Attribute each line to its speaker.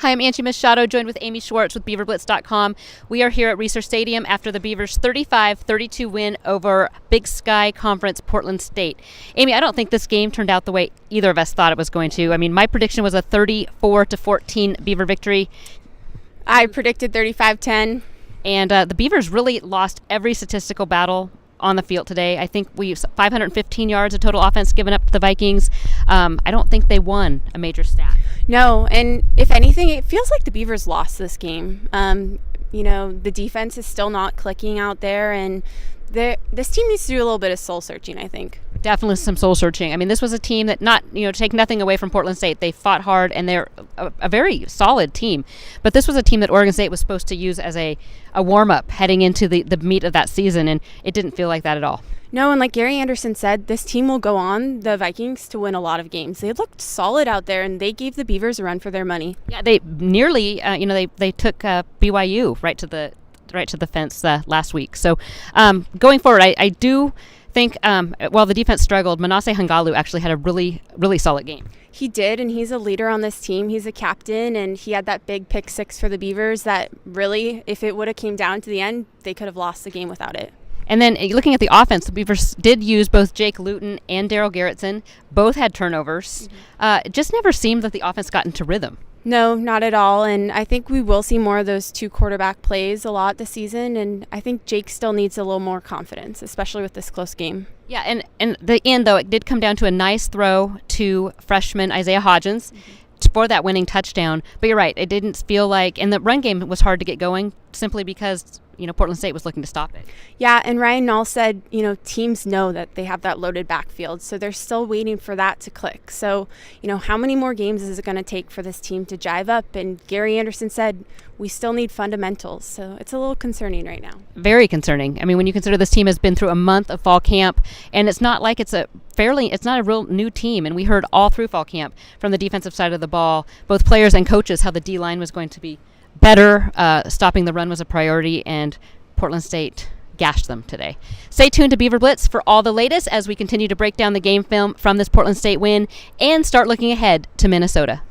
Speaker 1: Hi, I'm Angie Machado, joined with Amy Schwartz with BeaverBlitz.com. We are here at Research Stadium after the Beavers' 35-32 win over Big Sky Conference Portland State. Amy, I don't think this game turned out the way either of us thought it was going to. I mean, my prediction was a 34-14 Beaver victory.
Speaker 2: I predicted 35-10.
Speaker 1: And the Beavers really lost every statistical battle on the field today. I think we 515 yards of total offense given up to the Vikings. I don't think they won a major stat.
Speaker 2: No, and if anything, it feels like the Beavers lost this game. The defense is still not clicking out there, and this team needs to do a little bit of soul searching, I think.
Speaker 1: Definitely some soul searching. I mean, this was a team that to take nothing away from Portland State, they fought hard and they're a very solid team. But this was a team that Oregon State was supposed to use as a warm-up heading into the meat of that season, and it didn't feel like that at all.
Speaker 2: No, and like Gary Anderson said, this team will go on, the Vikings, to win a lot of games. They looked solid out there, and they gave the Beavers a run for their money.
Speaker 1: Yeah, they nearly, they took BYU right to the fence last week. So going forward, I do think while the defense struggled, Manasseh Hangalu actually had a really, really solid game.
Speaker 2: He did, and he's a leader on this team. He's a captain, and he had that big pick six for the Beavers that really, if it would have came down to the end, they could have lost the game without it.
Speaker 1: And then looking at the offense, the Beavers did use both Jake Luton and Daryl Garrettson. Both had turnovers. It just never seemed that the offense got into rhythm.
Speaker 2: No, not at all. And I think we will see more of those two quarterback plays a lot this season. And I think Jake still needs a little more confidence, especially with this close game.
Speaker 1: Yeah, and the end, though, it did come down to a nice throw to freshman Isaiah Hodgins for that winning touchdown. But you're right, it didn't feel like, and the run game was hard to get going simply because Portland State was looking to stop it.
Speaker 2: Yeah, and Ryan Nall said, teams know that they have that loaded backfield, so they're still waiting for that to click. So, how many more games is it going to take for this team to jive up? And Gary Anderson said, we still need fundamentals, so it's a little concerning right now.
Speaker 1: Very concerning. I mean, when you consider this team has been through a month of fall camp, and it's not like it's not a real new team, and we heard all through fall camp from the defensive side of the ball, both players and coaches, how the D-line was going to be better, stopping the run was a priority, and Portland State gashed them today. Stay tuned to Beaver Blitz for all the latest as we continue to break down the game film from this Portland State win and start looking ahead to Minnesota.